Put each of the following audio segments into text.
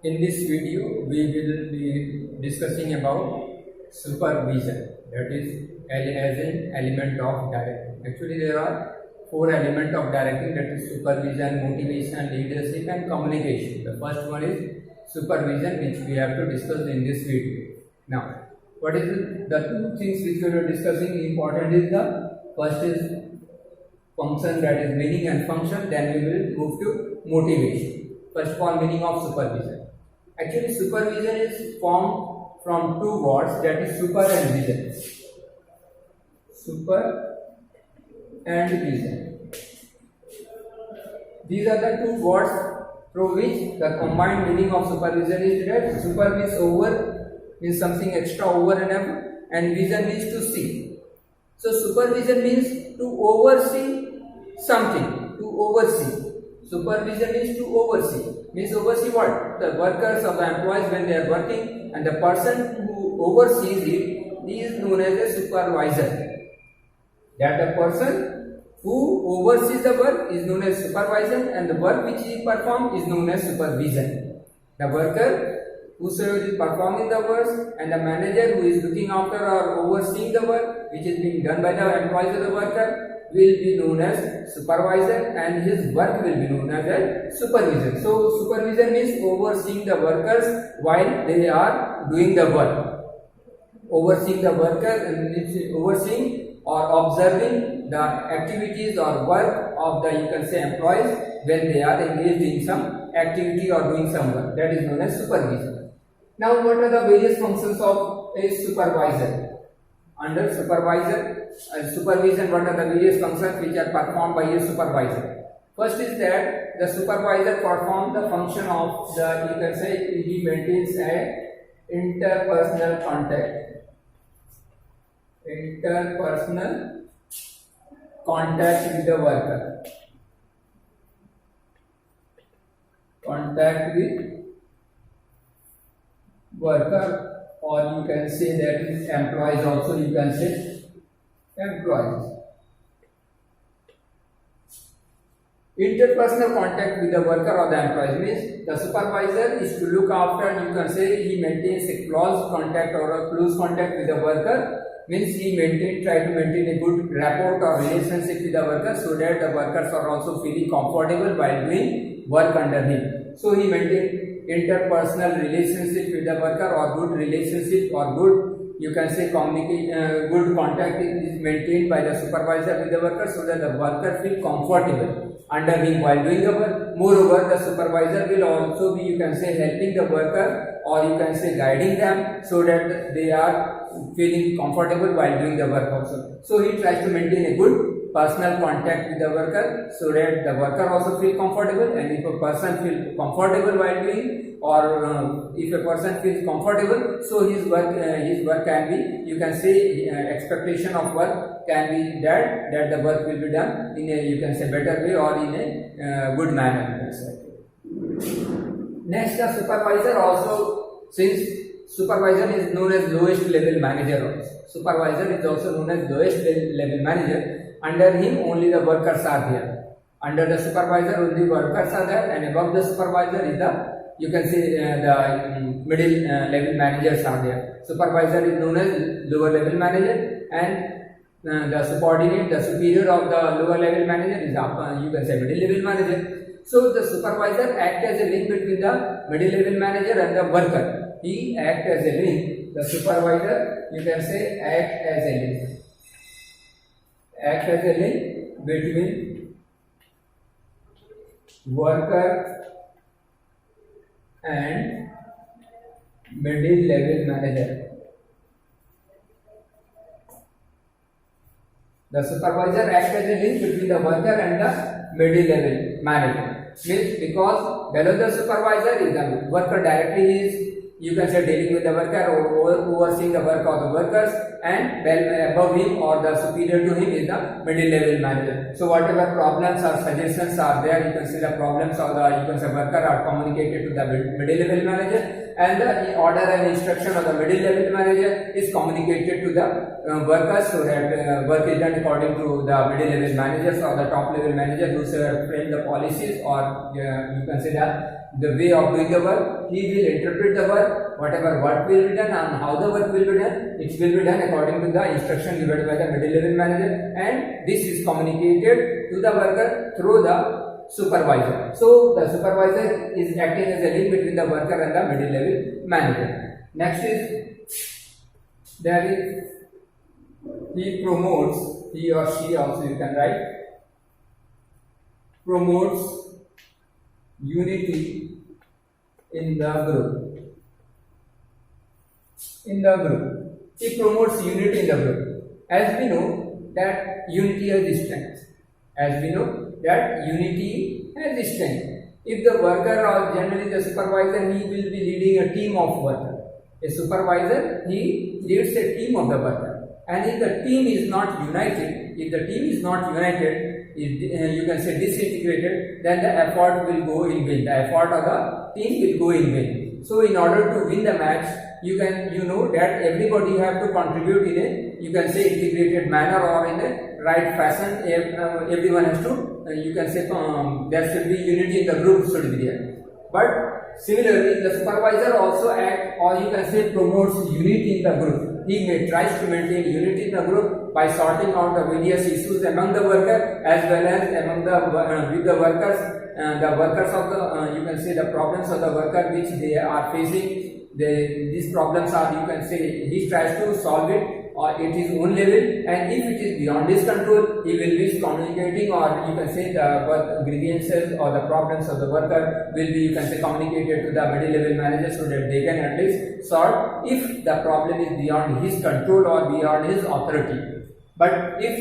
In this video, we will be discussing about supervision, that is as an element of directing. Actually, there are four elements of directing, that is supervision, motivation, leadership, and communication. The first one is supervision, which we have to discuss in this video. Now, what is the two things which we are discussing? Important is the first is function, that is meaning and function. Then we will move to motivation. First of all, meaning of supervision. Actually, supervision is formed from two words, that is super and vision. Super and vision. These are the two words through which the combined meaning of supervision is that super means over, means something extra over and above, and vision means to see. So supervision means to oversee something, to oversee. Supervision means to oversee. Means oversee what? The workers or the employees when they are working, and the person who oversees it is known as a supervisor. That the person who oversees the work is known as supervisor, and the work which he performs is known as supervision. The worker whosoever is performing the work, and the manager who is looking after or overseeing the work which is being done by the employees of the worker will be known as supervisor, and his work will be known as a supervision. So supervision means overseeing the workers while they are doing the work. Overseeing the workers and overseeing or observing the activities or work of the, you can say, employees when they are engaged in some activity or doing some work. That is known as supervision. Now, what are the various functions of a supervisor? Under supervision, what are the various functions which are performed by a supervisor? First is that the supervisor performs the function of the, you can say, he maintains a interpersonal contact. Interpersonal contact with the worker. Contact with worker, or you can say that is employees also, you can say employees. Interpersonal contact with the worker or the employees means the supervisor is to look after, you can say he maintains a close contact or a close contact with the worker, means he try to maintain a good rapport or relationship with the workers so that the workers are also feeling comfortable while doing work under him. So he maintains interpersonal relationship with the worker, or good relationship, or good, you can say, good contact is maintained by the supervisor with the worker so that the worker feel comfortable under him while doing the work. Moreover, the supervisor will also be, you can say, helping the worker, or you can say guiding them so that they are feeling comfortable while doing the work also. So he tries to maintain a good personal contact with the worker so that the worker also feel comfortable, and if a person feel comfortable while doing, or if a person feels comfortable, so his work can be, you can say, expectation of work can be that the work will be done in a, you can say, better way or in a good manner, you can say. Next, the supervisor also, since supervisor is known as lowest level manager also. Supervisor is also known as lowest level manager. Under him only the workers are there. Under the supervisor only workers are there, and above the supervisor is the, you can say, the middle level managers are there. Supervisor is known as lower level manager, and the subordinate, the superior of the lower level manager is you can say middle level manager. So the supervisor acts as a link between the middle level manager and the worker. He acts as a link. The supervisor, you can say, act as a link. Act as a link between worker and middle level manager. The supervisor acts as a link between the worker and the middle level manager. Means because below the supervisor is the worker directly is, you can say, dealing with the worker or overseeing the work of the workers, and above him or the superior to him is the middle level manager. So whatever problems or suggestions are there, you can see the problems of the, you can say, worker are communicated to the middle level manager, and the order and instruction of the middle level manager is communicated to the workers so that work is done according to the middle level managers or the top level manager who frame the policies or you can say the the way of doing the work. He will interpret the work, whatever work will be done and how the work will be done. It will be done according to the instruction given by the middle level manager, and this is communicated to the worker through the supervisor. So the supervisor is acting as a link between the worker and the middle level manager. Next is there is he promotes, he or she also you can write, promotes unity in the group. In the group, he promotes unity in the group. As we know that unity has strength. As we know that unity has strength. If the worker or generally the supervisor, he will be leading a team of workers. A supervisor, he leads a team of the workers. And if the team is not united, you can say disintegrated, then the effort will go in vain. The effort of the team will go in vain. So in order to win the match, you know that everybody have to contribute in a, you can say, integrated manner or in a right fashion. Everyone has to, you can say, there should be unity in the group should be there. But similarly, the supervisor also act, or you can say promotes unity in the group. He tries to maintain unity in the group by sorting out the various issues among the worker as well as among the with the workers of the you can say the problems of the worker which they are facing. These problems are, you can say, he tries to solve it at his own level, and if it is beyond his control, he will be communicating, or you can say the work grievances or the problems of the worker will be, you can say, communicated to the middle level manager so that they can at least sort if the problem is beyond his control or beyond his authority. But if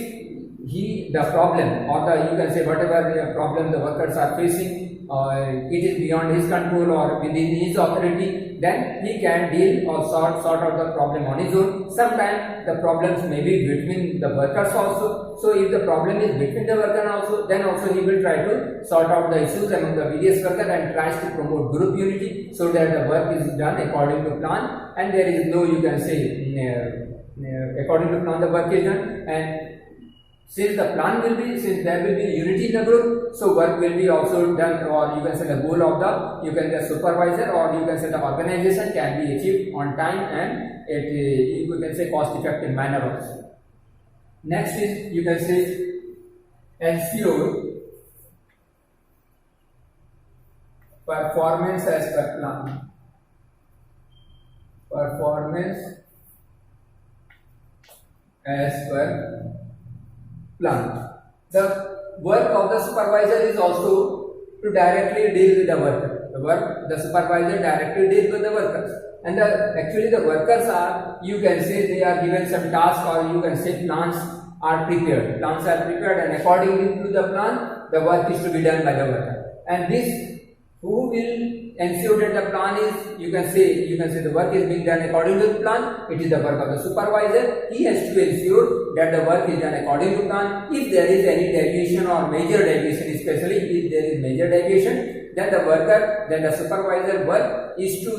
the problem or the, you can say, whatever problem the workers are facing, it is beyond his control or within his authority, then he can deal or sort out the problem on his own. Sometimes the problems may be between the workers also. So if the problem is between the worker also, then also he will try to sort out the issues among the various workers and tries to promote group unity so that the work is done according to plan and there is no, you can say, according to plan the work is done. And since there will be unity in the group, so work will be also done, or you can say the goal of the, you can say supervisor or you can say the organization can be achieved on time and you can say cost effective manner also. Next is, you can say, ensure performance as per plan. Performance as per plan. The work of the supervisor is also to directly deal with the worker. The supervisor directly deals with the workers. And actually the workers are, you can say, they are given some task or you can say plans are prepared. Plans are prepared and according to the plan, the work is to be done by the worker. And this, who will ensure that the plan is, you can say the work is being done according to the plan, it is the work of the supervisor. He has to ensure that the work is done according to plan. If there is any deviation or major deviation, especially if there is major deviation, then the supervisor work is to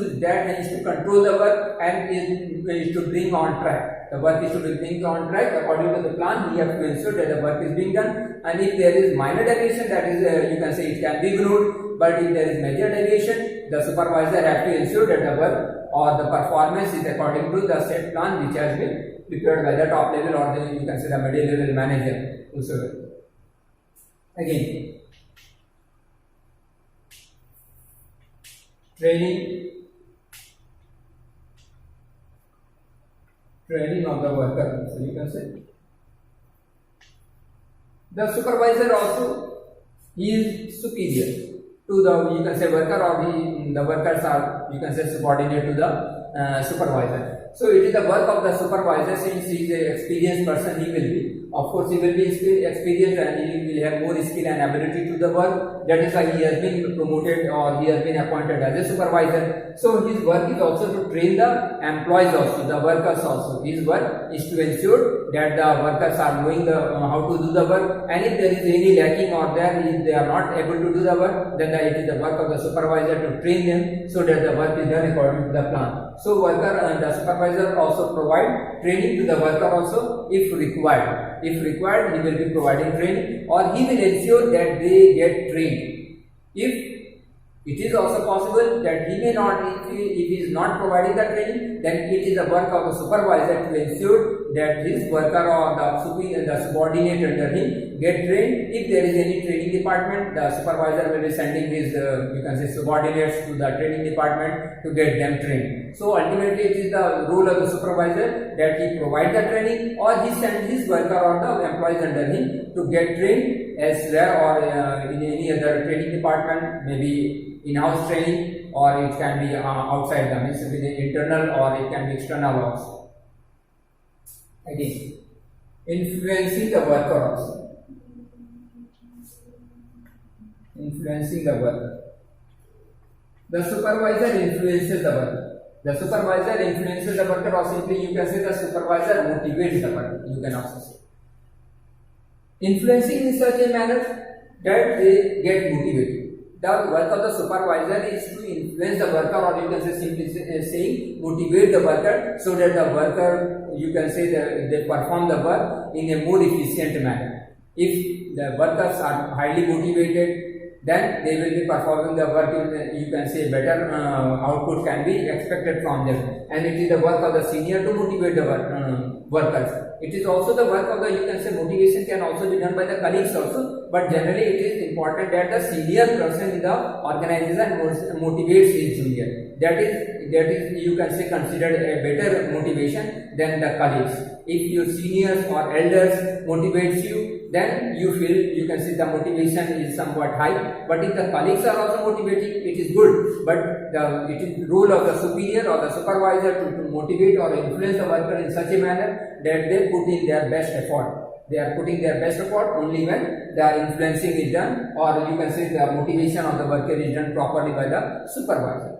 control the work and is to bring on track. The work is to be bring on track according to the plan. He has to ensure that the work is being done. And if there is minor deviation, that is, you can say it can be ignored. But if there is major deviation, the supervisor has to ensure that the work or the performance is according to the set plan which has been prepared by the top level or the, you can say, the middle level manager. Whosoever. Again, training of the worker. So you can say the supervisor also, he is superior to the, you can say, worker, or the workers are, you can say, subordinate to the supervisor. So it is the work of the supervisor, since he is an experienced person, he will be, of course, he will be experienced and he will have more skill and ability to the work. That is why he has been promoted or he has been appointed as a supervisor. So his work is also to train the employees also, the workers also. His work is to ensure that the workers are knowing how to do the work, and if there is any lacking or if they are not able to do the work, then it is the work of the supervisor to train them so that the work is done according to the plan. So the supervisor also provide training to the worker also if required. If required, he will be providing training or he will ensure that they get trained. If It is also possible that he may not, if he is not providing the training, then it is the work of the supervisor to ensure that his worker or the subordinate under him get trained. If there is any training department, the supervisor will be sending his you can say subordinates to the training department to get them trained. So ultimately it is the role of the supervisor that he provide the training, or he send his worker or the employees under him to get trained elsewhere, or in any other training department, maybe in-house training, or it can be outside the means within internal, or it can be external also. Again, influencing the worker also. Influencing the worker. The supervisor influences the worker. The supervisor influences the worker, or simply you can say the supervisor motivates the worker. You can also say. Influencing in such a manner that they get motivated. The work of the supervisor is to influence the worker, or you can say simply saying motivate the worker, so that the worker, you can say that they perform the work in a more efficient manner. If the workers are highly motivated, then they will be performing the work in, you can say, better output can be expected from them. And it is the work of the senior to motivate the workers. It is also the work of the, you can say, motivation can also be done by the colleagues also, but generally it is important that the senior person in the organization motivates his junior. That is you can say considered a better motivation than the colleagues. If your seniors or elders motivates you, then you feel, you can say, the motivation is somewhat high. But if the colleagues are also motivating, it is good. But it is the role of the superior or the supervisor to motivate or influence the worker in such a manner that they put in their best effort. They are putting their best effort only when the influencing is done, or you can say the motivation of the worker is done properly by the supervisor.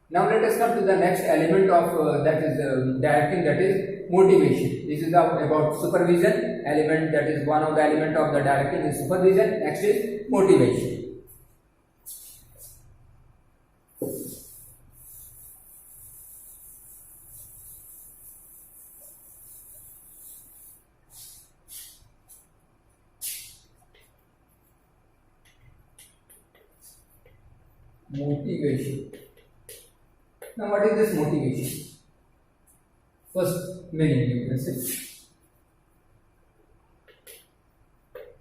Now let us come to the next element of that is directing, that is motivation. This is about supervision element, that is one of the element of the directing is supervision. Next is motivation. Motivation. Now what is this motivation? First meaning, you can say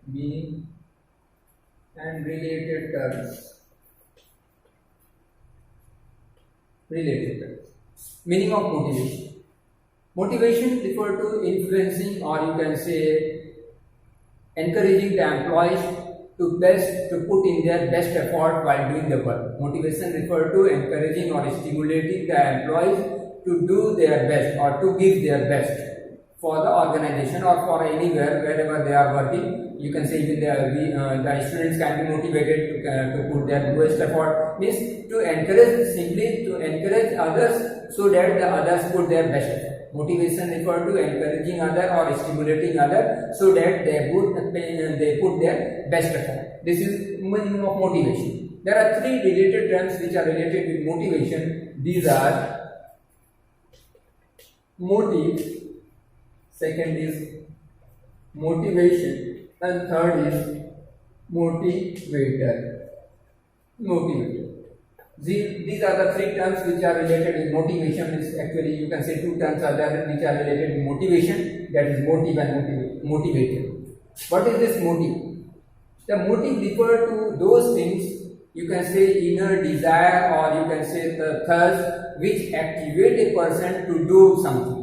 meaning and related terms. Meaning of motivation. Motivation refer to influencing, or you can say encouraging the employees to put in their best effort while doing the work. Motivation refer to encouraging or stimulating the employees to do their best or to give their best for the organization or for anywhere wherever they are working. You can say even the students can be motivated to put their best effort. Means to encourage, simply to encourage others so that the others put their best effort. Motivation refer to encouraging other or stimulating other so that they put their best effort. This is meaning of motivation. There are three related terms which are related with motivation. These are motive, second is motivation, and third is motivator. These are the three terms which are related with motivation. Is actually, you can say two terms are there which are related with motivation, that is motive and motivator. What is this motive? The motive refer to those things, you can say inner desire, or you can say the thirst which activate a person to do something.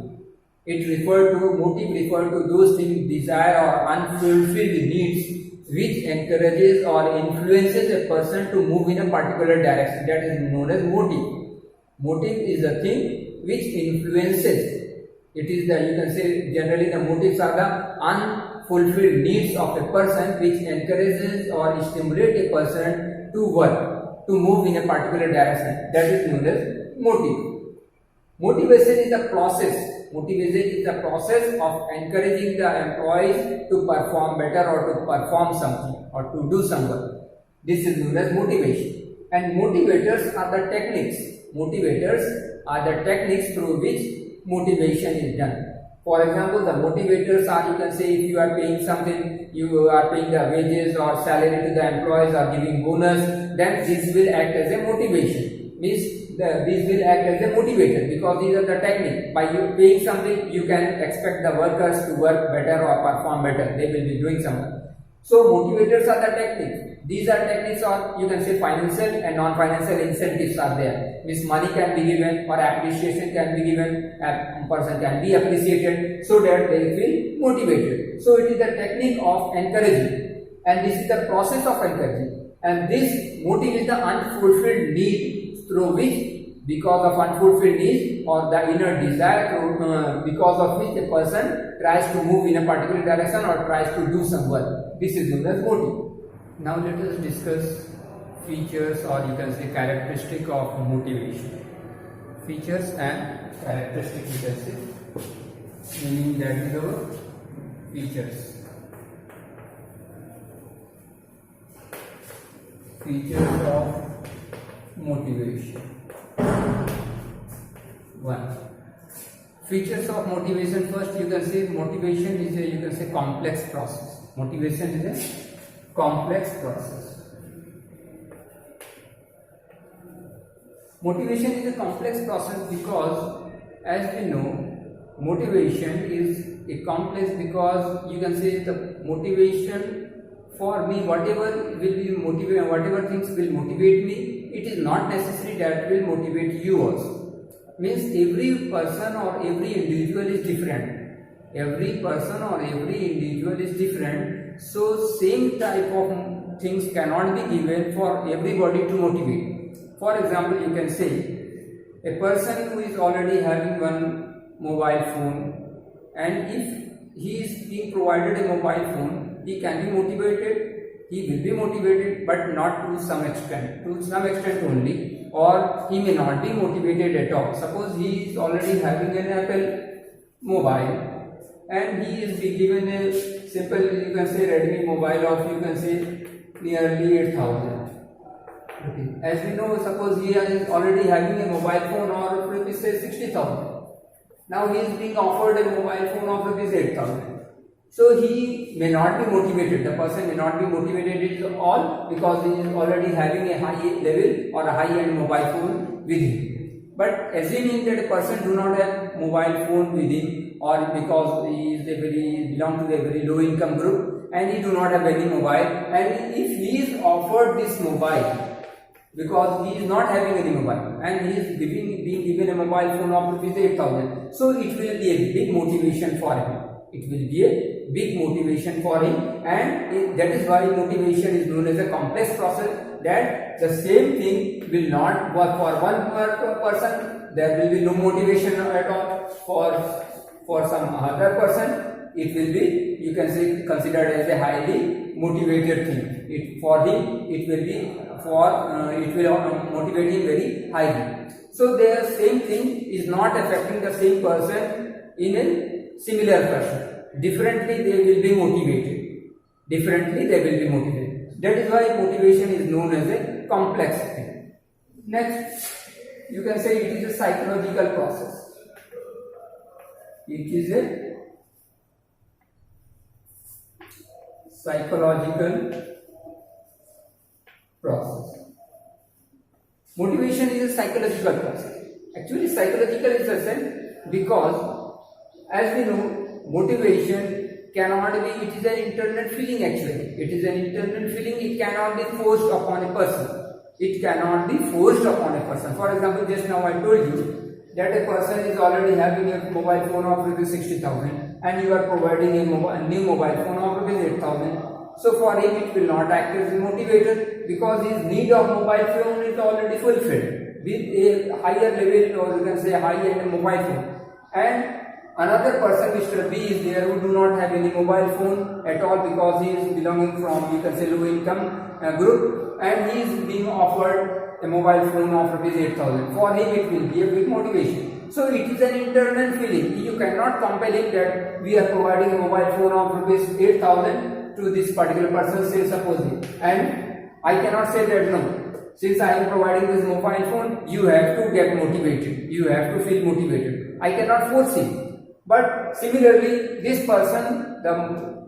Motive refer to those things, desire or unfulfilled needs which encourages or influences a person to move in a particular direction. That is known as motive. Motive is the thing which influences. It is the, you can say generally the motives are the unfulfilled needs of a person which encourages or stimulates a person to work, to move in a particular direction. That is known as motive. Motivation is the process. Motivation is the process of encouraging the employees to perform better or to perform something or to do some work. This is known as motivation. And motivators are the techniques. Motivators are the techniques through which motivation is done. For example, the motivators are, you can say, if you are paying something, you are paying the wages or salary to the employees or giving bonus, then this will act as a motivation. Means this will act as a motivator, because these are the technique. By you paying something, you can expect the workers to work better or perform better. They will be doing something. So motivators are the techniques. These are techniques, or you can say financial and non-financial incentives are there. Means money can be given or appreciation can be given. A person can be appreciated so that they feel motivated. So it is the technique of encouraging, and this is the process of encouraging. And this motive is the unfulfilled need through which, because of unfulfilled needs or the inner desire, because of which a person tries to move in a particular direction or tries to do some work. This is known as motive. Now let us discuss features, or you can say characteristic of motivation. Features and characteristic, you can say, meaning that is our features. Features of motivation. 1. Features of motivation. First, you can say motivation is a, you can say, complex process. Motivation is a complex process. Motivation is a complex process because, as we know, motivation is a complex, because you can say the motivation for me, whatever will be motivate, whatever things will motivate me, it is not necessary that will motivate you also. Means every person or every individual is different. Every person or every individual is different. So same type of things cannot be given for everybody to motivate. For example, you can say a person who is already having one mobile phone, and if he is being provided a mobile phone, he can be motivated, he will be motivated, but not to some extent only, or he may not be motivated at all. Suppose he is already having an Apple mobile and he is being given a simple, you can say, Redmi mobile of, you can say, nearly 8,000. Okay. As we know, suppose he is already having a mobile phone of rupees 60,000. Now he is being offered a mobile phone of rupees 8,000. So he may not be motivated. The person may not be motivated at all, because he is already having a high level or a high-end mobile phone with him. But assuming that a person do not have mobile phone with him, or because he is belong to a very low income group and he do not have any mobile, and if he is offered this mobile, because he is not having any mobile and he is being given a mobile phone of rupees 8,000, so it will be a big motivation for him. It will be a big motivation for him, and that is why motivation is known as a complex process. That the same thing will not work for one person, there will be no motivation at all. For some other person, it will be, you can say, considered as a highly motivated thing. For him, it will be it will motivate him very highly. So the same thing is not affecting the same person in a similar fashion. Differently they will be motivated. That is why motivation is known as a complex thing. Next, you can say it is a psychological process. It is a psychological process. Motivation is a psychological process. Actually, psychological is the same, because as we know, motivation cannot be, it is an internal feeling actually. It is an internal feeling, it cannot be forced upon a person. For example, just now I told you that a person is already having a mobile phone of rupees 60,000 and you are providing a new mobile phone of rupees 8,000. So for him it will not act as a motivator, because his need of mobile phone is already fulfilled with a higher level, or you can say high-end mobile phone. And another person, Mr. B, is there who do not have any mobile phone at all, because he is belonging from, you can say, low income group, and he is being offered a mobile phone of rupees 8,000. For him it will be a big motivation. So it is an internal feeling. You cannot compel him that we are providing a mobile phone of rupees 8,000 to this particular person, say supposedly, and I cannot say that no, since I am providing this mobile phone, you have to get motivated, you have to feel motivated. I cannot force him. But similarly, this person, the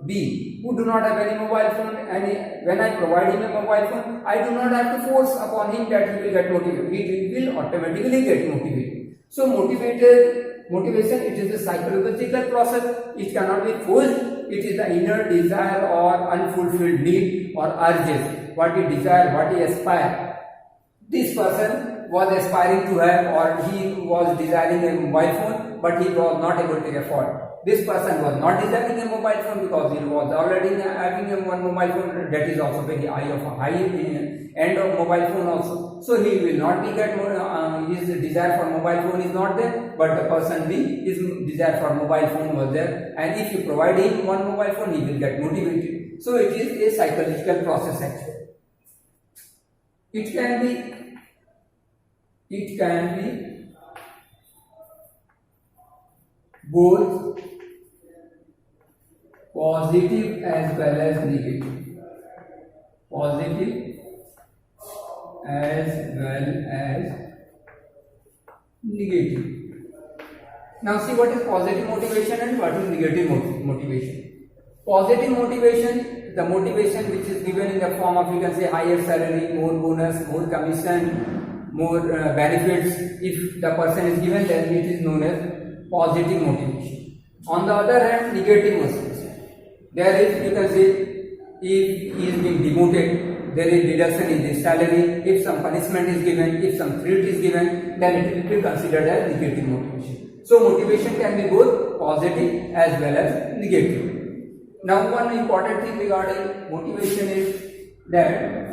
B, who do not have any mobile phone, and when I provide him a mobile phone, I do not have to force upon him that he will get motivated. He will automatically get motivated. So motivation, it is a psychological process. It cannot be forced. It is the inner desire or unfulfilled need or urges. What he desire, what he aspire. This person was aspiring to have, or he was desiring a mobile phone, but he was not able to afford. This person was not desiring a mobile phone because he was already having a one mobile phone that is also very high end of mobile phone also. So he will not be get his desire for mobile phone is not there, but the person B, his desire for mobile phone was there, and if you provide him one mobile phone, he will get motivated. So it is a psychological process actually. It can be both positive as well as negative. Positive as well as negative. Now see what is positive motivation and what is negative motivation. Positive motivation, the motivation which is given in the form of, you can say, higher salary, more bonus, more commission, more benefits. If the person is given, then it is known as positive motivation. On the other hand, negative motivation, there is, you can say, if he is being demoted, there is reduction in the salary. If some punishment is given, if some threat is given, then it will be considered as negative motivation. So motivation can be both positive as well as negative. Now one important thing regarding motivation is that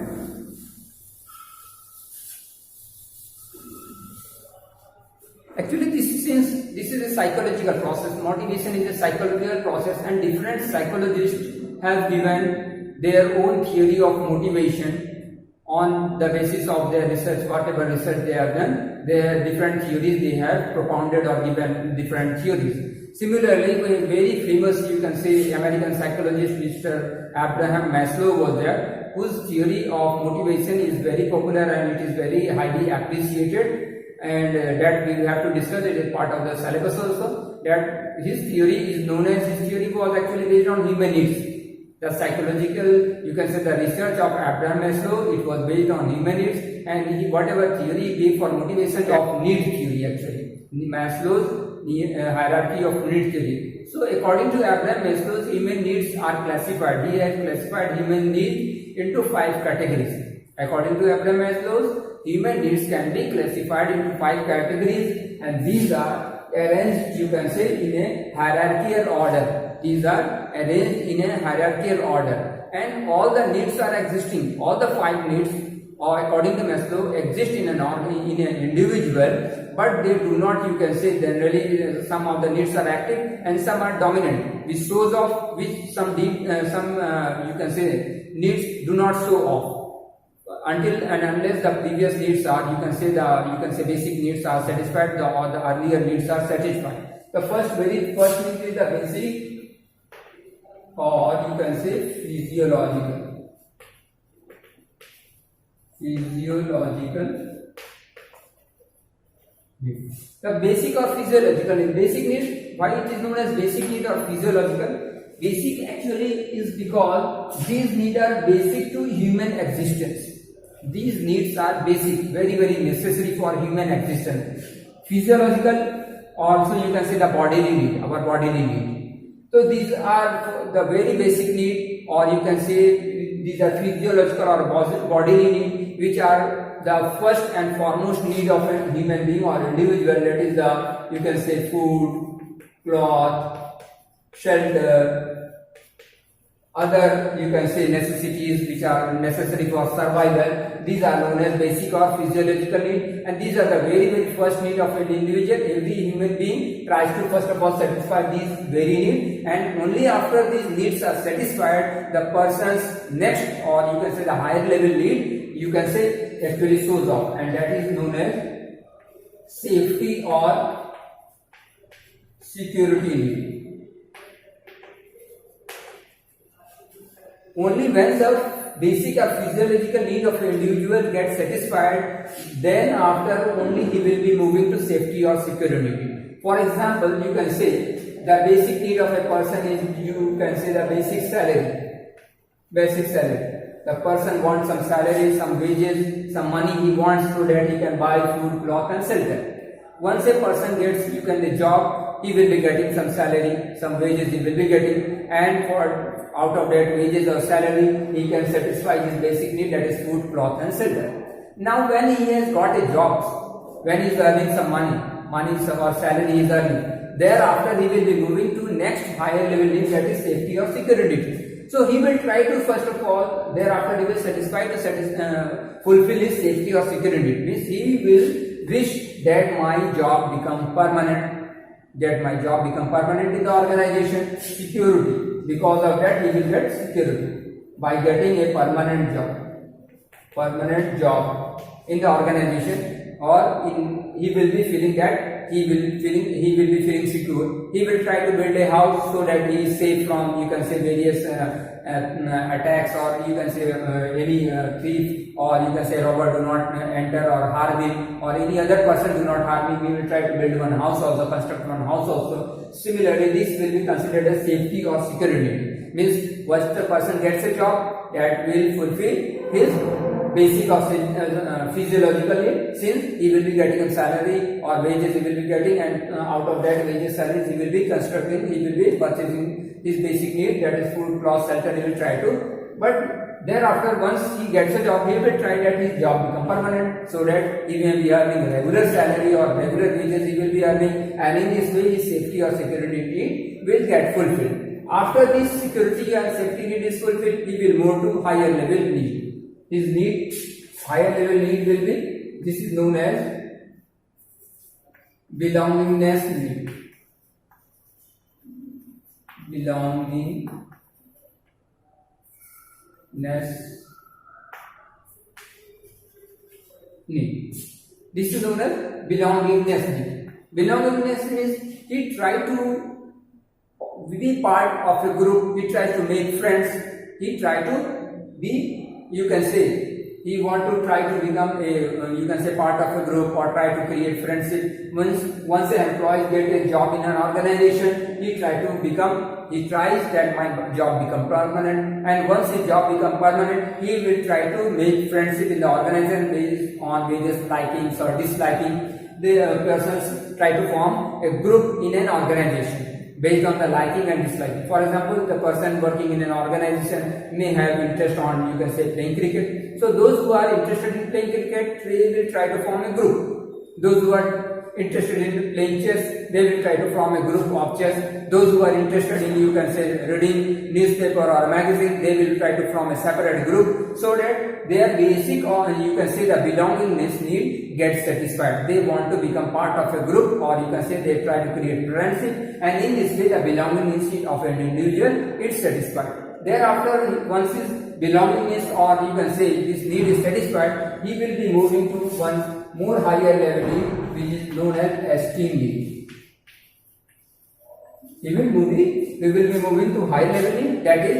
actually since this is a psychological process, motivation is a psychological process, and different psychologists have given their own theory of motivation on the basis of their research, whatever research they have done. Their different theories they have propounded or given different theories. Similarly, a very famous, you can say, American psychologist, Mr. Abraham Maslow was there, whose theory of motivation is very popular and it is very highly appreciated, and that we have to discuss it as part of the syllabus also. That his theory is known as, his theory was actually based on human needs. The psychological, you can say, the research of Abraham Maslow, it was based on human needs, and whatever theory he gave for motivation of need theory actually, Maslow's hierarchy of need theory. So according to Abraham Maslow's, human needs are classified. He has classified human needs into 5 categories. According to Abraham Maslow's, human needs can be classified into 5 categories, and these are arranged, you can say, in a hierarchical order. These are arranged in a hierarchical order, and all the needs are existing. All the 5 needs, or according to Maslow, exist in an individual, but they do not, you can say, generally some of the needs are active and some are dominant, which shows off, which some you can say, needs do not show off. Until and unless the previous needs are, you can say basic needs are satisfied, or the earlier needs are satisfied. The very first need is the basic, or you can say physiological needs. The basic or physiological needs. Basic needs, why it is known as basic need or physiological? Basic actually is because these needs are basic to human existence. These needs are basic, very necessary for human existence. Physiological, also you can say the bodily need, our bodily need. So these are the very basic need, or you can say these are physiological or bodily need, which are the first and foremost need of a human being or individual. That is the, you can say, food, cloth, shelter, other, you can say, necessities which are necessary for survival. These are known as basic or physiological need, and these are the very first need of an individual. Every human being tries to first of all satisfy these very needs, and only after these needs are satisfied, the person's next, or you can say the higher level need, you can say, actually shows off, and that is known as safety or security need. Only when the basic or physiological need of an individual gets satisfied, then after only he will be moving to safety or security need. For example, you can say the basic need of a person is, you can say, the basic salary. Basic salary. The person wants some salary, some wages, some money he wants so that he can buy food, cloth and shelter. Once a person gets, you can, the job, he will be getting some salary, some wages he will be getting, and for out of that wages or salary, he can satisfy his basic need, that is food, cloth and shelter. Now when he has got a job, when he is earning some money or salary he is earning, thereafter he will be moving to next higher level need, that is safety or security. So he will try to, first of all, thereafter he will fulfill his safety or security. Means he will wish that my job become permanent, in the organization. Security, because of that he will get security by getting a permanent job in the organization, or he will be feeling that he will be feeling secure. He will try to build a house so that he is safe from, you can say, various attacks, or you can say any thief, or you can say robber do not enter or harm him, or any other person do not harm him. He will try to build one house also, construct one house also. Similarly, this will be considered as safety or security. Means once the person gets a job, that will fulfill his basic or physiological need, since he will be getting a salary or wages he will be getting, and out of that wages, salaries, he will be constructing, he will be purchasing his basic need, that is food, cloth, shelter, he will try to. But thereafter, once he gets a job, he will try that his job become permanent, so that he may be earning regular salary or regular wages he will be earning, and in this way his safety or security need will get fulfilled. After this security and safety need is fulfilled, he will move to higher level need. His need, higher level need will be, this is known as belongingness need. Belongingness need. This is known as belongingness need. Belongingness means he tries to be part of a group, he tries to make friends, he tries to be, you can say, he want to try to become a, you can say, part of a group, or try to create friendship. Once an employee get a job in an organization, he tries that my job become permanent, and once his job become permanent, he will try to make friendship in the organization based on various likings or disliking. The persons try to form a group in an organization based on the liking and disliking. For example, the person working in an organization may have interest on, you can say, playing cricket. So those who are interested in playing cricket, they will try to form a group. Those who are interested in playing chess, they will try to form a group of chess. Those who are interested in, you can say, reading newspaper or magazine, they will try to form a separate group, so that their basic, or you can say, the belongingness need gets satisfied. They want to become part of a group, or you can say they try to create friendship, and in this way the belongingness need of an individual is satisfied. Thereafter, once his belongingness, or you can say this need is satisfied, he will be moving to one more higher level need, which is known as esteem need. He will be moving to higher level need, that is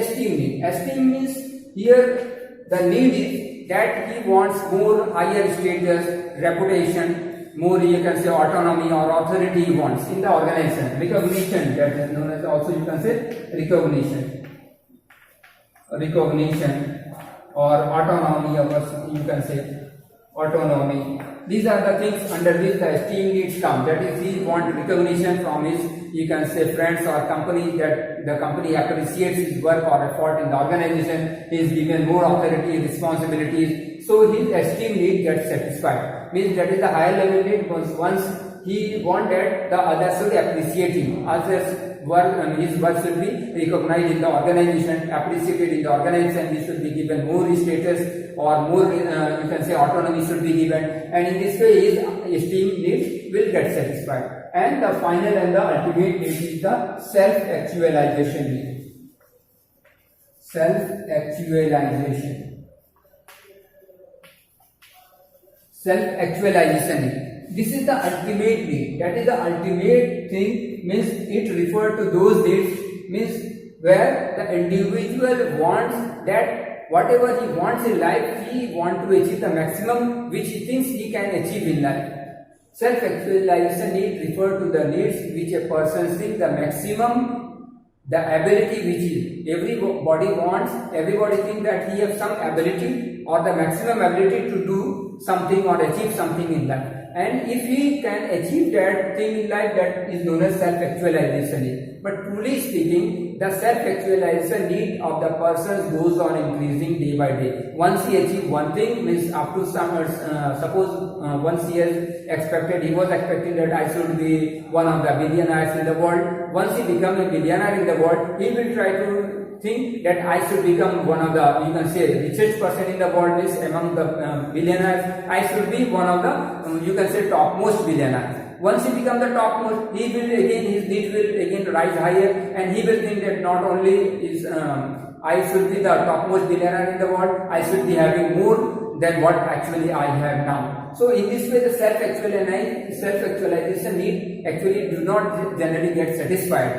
esteem need. Esteem means, here the need is that he wants more higher status, reputation, more, you can say, autonomy or authority he wants in the organization. Recognition, that is known as, also you can say, recognition or autonomy, or you can say autonomy. These are the things under which the esteem needs come. That is, he wants recognition from his, you can say, friends or company, that the company appreciates his work or effort in the organization. He is given more authority, responsibilities, so his esteem need gets satisfied. Means that is the higher level need, because once he wanted the others should appreciate him, others work, and his work should be recognized in the organization, appreciated in the organization. He should be given more status, or more, you can say, autonomy should be given, and in this way his esteem needs will get satisfied. And the final and the ultimate need is the self-actualization need. Self-actualization need. This is the ultimate need. That is the ultimate thing, means it refers to those needs, means where the individual wants that whatever he wants in life, he wants to achieve the maximum which he thinks he can achieve in life. Self-actualization need refer to the needs which a person seeks the maximum, the ability which everybody wants. Everybody thinks that he has some ability or the maximum ability to do something or achieve something in life. And if he can achieve that thing in life, that is known as self-actualization. But truly speaking, the self-actualization need of the person goes on increasing day by day. Once he achieves one thing, means up to some, once he has he was expecting that I should be one of the billionaires in the world. Once he becomes a billionaire in the world, he will try to think that I should become one of the, you can say, richest person in the world. Is among the billionaires, I should be one of the, you can say, topmost billionaires. Once he becomes the topmost, he will again, his need will again rise higher, and he will think that not only is I should be the topmost billionaire in the world, I should be having more than what actually I have now. So in this way, the self-actualization need actually do not generally get satisfied.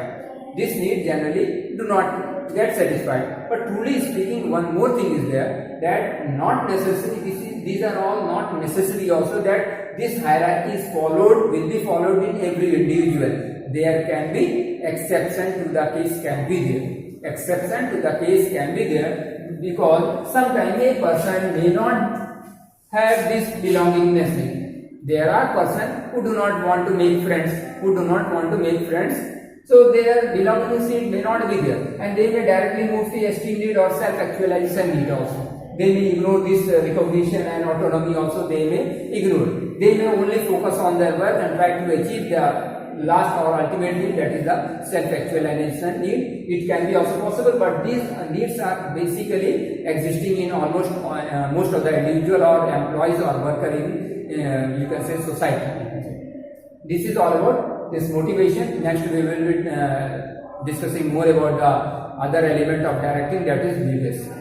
This need generally do not get satisfied. But truly speaking, one more thing is there, that not necessary, these are all not necessary also, that this hierarchy is followed, will be followed in every individual. There can be exception to the case can be there. Exception to the case can be there, because sometimes a person may not have this belongingness. There are persons who do not want to make friends, so their belonging need may not be there, and they may directly move to esteem need or self-actualization need also. They may ignore this recognition and autonomy also, they may ignore. They may only focus on their work and try to achieve their last or ultimate need, that is the self-actualization need. It can be also possible, but these needs are basically existing in almost most of the individual or employees or worker in you can say society. This is all about this motivation. Next we will be discussing more about the other element of directing, that is leadership.